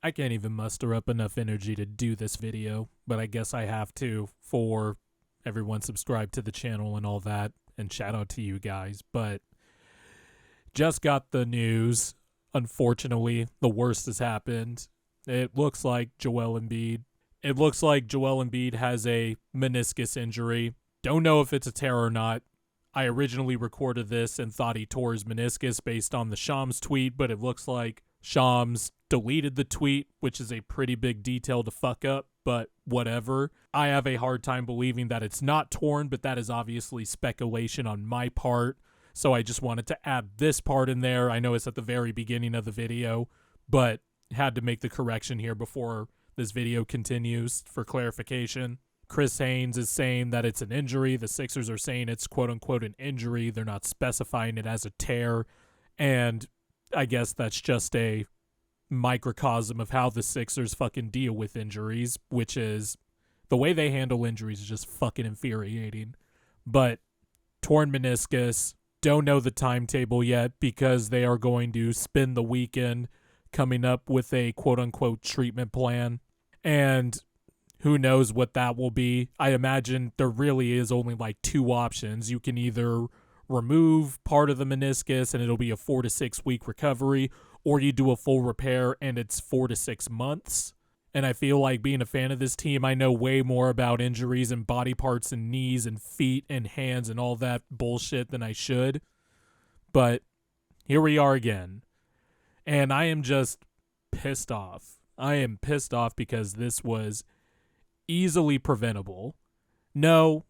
I can't even muster up enough energy to do this video, but I guess I have to for everyone subscribed to the channel and all that, and shout out to you guys. But just got the news. Unfortunately, the worst has happened. It looks like Joel Embiid has a meniscus injury. Don't know if it's a tear or not. I originally recorded this and thought he tore his meniscus based on the Shams tweet, but it looks like Shams deleted the tweet, which is a pretty big detail to fuck up, but whatever. I have a hard time believing that it's not torn, but that is obviously speculation on my part, so I just wanted to add this part in there. I know it's at the very beginning of the video, but had to make the correction here before this video continues for clarification. Chris Haynes is saying that it's an injury. The Sixers are saying it's quote-unquote an injury. They're not specifying it as a tear, and I guess that's just a microcosm of how the Sixers fucking deal with injuries, which is the way they handle injuries is just fucking infuriating. But torn meniscus, don't know the timetable yet because they are going to spend the weekend coming up with a quote-unquote treatment plan, and who knows what that will be. I imagine there really is only like two options. You can either remove part of the meniscus and it'll be a 4 to 6 week recovery, or you do a full repair and it's 4 to 6 months. And I feel like being a fan of this team, I know way more about injuries and body parts and knees and feet and hands and all that bullshit than I should. But here we are again. And I am just pissed off. I am pissed off because this was easily preventable. No,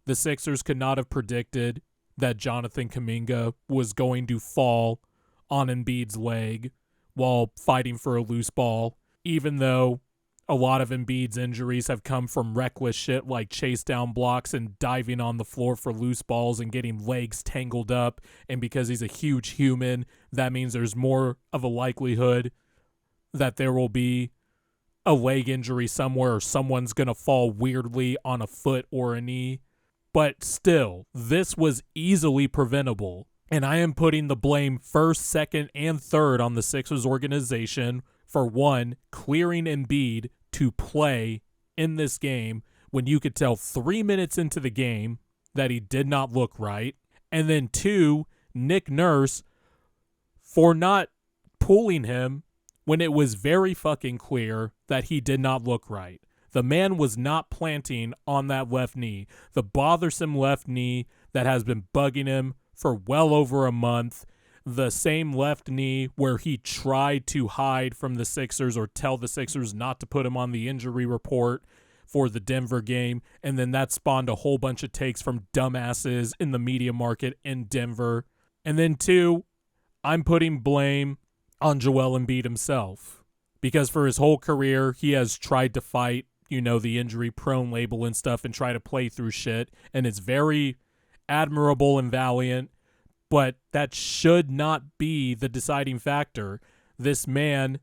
the Sixers could not have predicted that Jonathan Kuminga was going to fall on Embiid's leg while fighting for a loose ball, even though a lot of Embiid's injuries have come from reckless shit like chase down blocks and diving on the floor for loose balls and getting legs tangled up. And because he's a huge human, that means there's more of a likelihood that there will be a leg injury somewhere or someone's going to fall weirdly on a foot or a knee. But still, this was easily preventable. And I am putting the blame first, second, and third on the Sixers organization for, one, clearing Embiid to play in this game when you could tell 3 minutes into the game that he did not look right. And then two, Nick Nurse for not pulling him when it was very fucking clear that he did not look right. The man was not planting on that left knee. The bothersome left knee that has been bugging him for well over a month. The same left knee where he tried to hide from the Sixers or tell the Sixers not to put him on the injury report for the Denver game. And then that spawned a whole bunch of takes from dumbasses in the media market in Denver. And then two, I'm putting blame on Joel Embiid himself, because for his whole career, he has tried to fight, the injury-prone label and stuff and try to play through shit, and it's very admirable and valiant, but that should not be the deciding factor. This man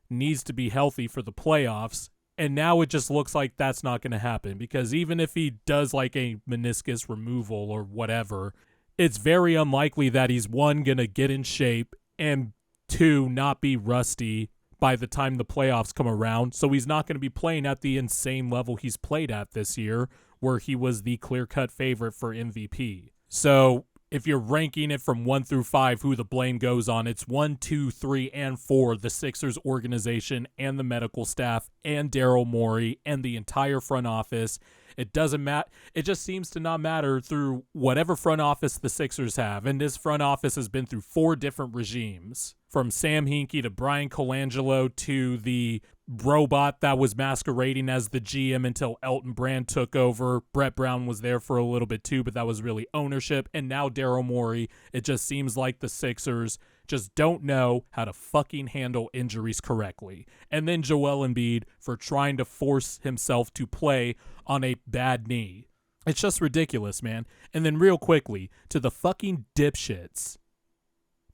needs to be healthy for the playoffs, and now it just looks like that's not going to happen, because even if he does like a meniscus removal or whatever, it's very unlikely that he's, one, going to get in shape, and two, not be rusty by the time the playoffs come around. So he's not going to be playing at the insane level he's played at this year, where he was the clear-cut favorite for MVP. So if you're ranking it from 1 through 5, who the blame goes on, it's 1, 2, 3, and 4, the Sixers organization and the medical staff and Daryl Morey and the entire front office. It doesn't matter. It just seems to not matter through whatever front office the Sixers have. And this front office has been through 4 different regimes, from Sam Hinkie to Brian Colangelo to the robot that was masquerading as the GM until Elton Brand took over. Brett Brown was there for a little bit too, but that was really ownership. And now Daryl Morey. It just seems like the Sixers just don't know how to fucking handle injuries correctly. And then Joel Embiid for trying to force himself to play on a bad knee. It's just ridiculous, man. And then real quickly, to the fucking dipshits.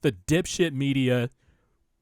The dipshit media,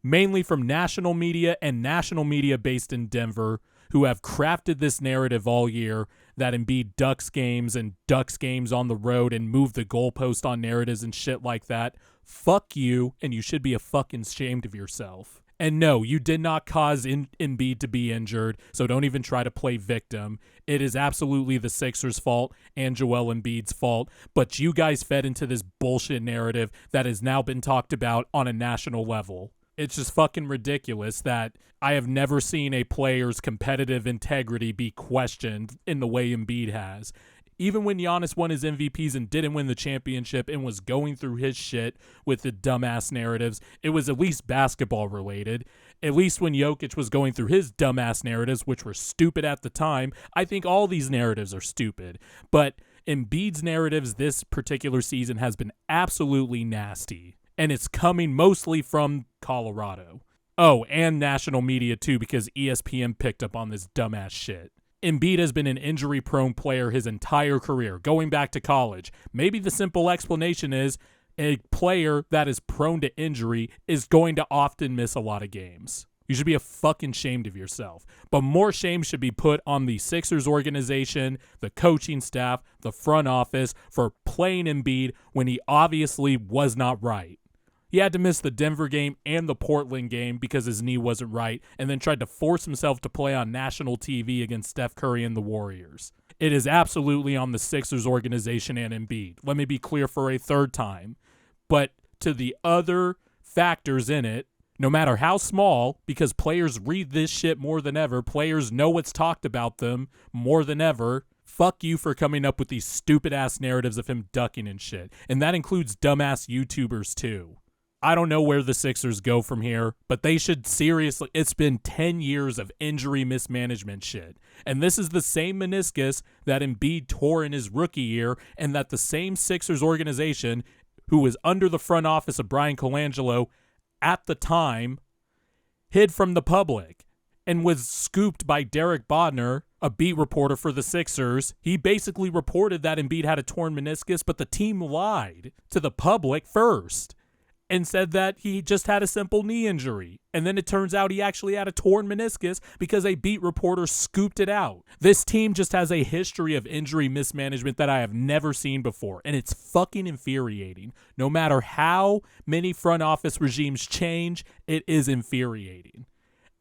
mainly from national media and national media based in Denver, who have crafted this narrative all year that Embiid ducks games and ducks games on the road and move the goalpost on narratives and shit like that. Fuck you, and you should be a fucking ashamed of yourself. And no, you did not cause Embiid to be injured, so don't even try to play victim. It is absolutely the Sixers' fault and Joel Embiid's fault, but you guys fed into this bullshit narrative that has now been talked about on a national level. It's just fucking ridiculous that I have never seen a player's competitive integrity be questioned in the way Embiid has. Even when Giannis won his MVPs and didn't win the championship and was going through his shit with the dumbass narratives, it was at least basketball related. At least when Jokic was going through his dumbass narratives, which were stupid at the time, I think all these narratives are stupid. But Embiid's narratives this particular season has been absolutely nasty. And it's coming mostly from Colorado. Oh, and national media too, because ESPN picked up on this dumbass shit. Embiid has been an injury-prone player his entire career, going back to college. Maybe the simple explanation is a player that is prone to injury is going to often miss a lot of games. You should be fucking ashamed of yourself. But more shame should be put on the Sixers organization, the coaching staff, the front office for playing Embiid when he obviously was not right. He had to miss the Denver game and the Portland game because his knee wasn't right, and then tried to force himself to play on national TV against Steph Curry and the Warriors. It is absolutely on the Sixers organization and Embiid. Let me be clear for a third time. But to the other factors in it, no matter how small, because players read this shit more than ever, players know what's talked about them more than ever, fuck you for coming up with these stupid-ass narratives of him ducking and shit. And that includes dumbass YouTubers too. I don't know where the Sixers go from here, but they should seriously, it's been 10 years of injury mismanagement shit. And this is the same meniscus that Embiid tore in his rookie year, and that the same Sixers organization, who was under the front office of Brian Colangelo at the time, hid from the public and was scooped by Derek Bodner, a beat reporter for the Sixers. He basically reported that Embiid had a torn meniscus, but the team lied to the public first and said that he just had a simple knee injury. And then it turns out he actually had a torn meniscus because a beat reporter scooped it out. This team just has a history of injury mismanagement that I have never seen before, and it's fucking infuriating. No matter how many front office regimes change, it is infuriating.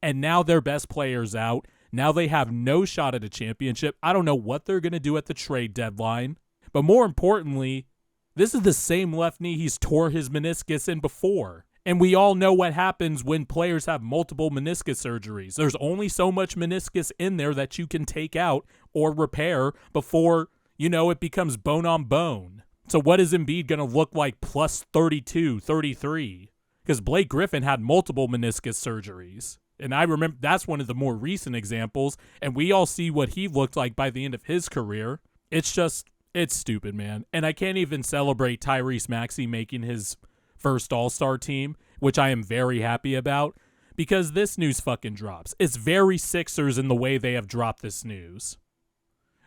And now their best player's out. Now they have no shot at a championship. I don't know what they're going to do at the trade deadline. But more importantly, this is the same left knee he's tore his meniscus in before. And we all know what happens when players have multiple meniscus surgeries. There's only so much meniscus in there that you can take out or repair before, it becomes bone on bone. So what is Embiid going to look like plus 32, 33? Because Blake Griffin had multiple meniscus surgeries. And I remember that's one of the more recent examples. And we all see what he looked like by the end of his career. It's stupid, man. And I can't even celebrate Tyrese Maxey making his first All-Star team, which I am very happy about, because this news fucking drops. It's very Sixers in the way they have dropped this news.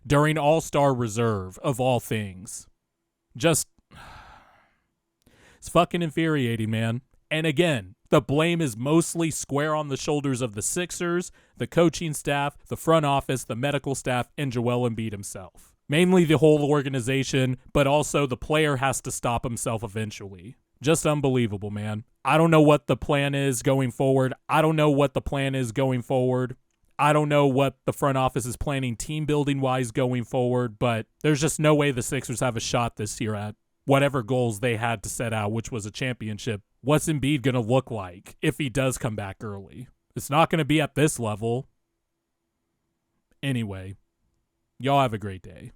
During All-Star reserve, of all things. It's fucking infuriating, man. And again, the blame is mostly square on the shoulders of the Sixers, the coaching staff, the front office, the medical staff, and Joel Embiid himself. Mainly the whole organization, but also the player has to stop himself eventually. Just unbelievable, man. I don't know what the plan is going forward. I don't know what the front office is planning team building wise going forward, but there's just no way the Sixers have a shot this year at whatever goals they had to set out, which was a championship. What's Embiid going to look like if he does come back early? It's not going to be at this level. Anyway, y'all have a great day.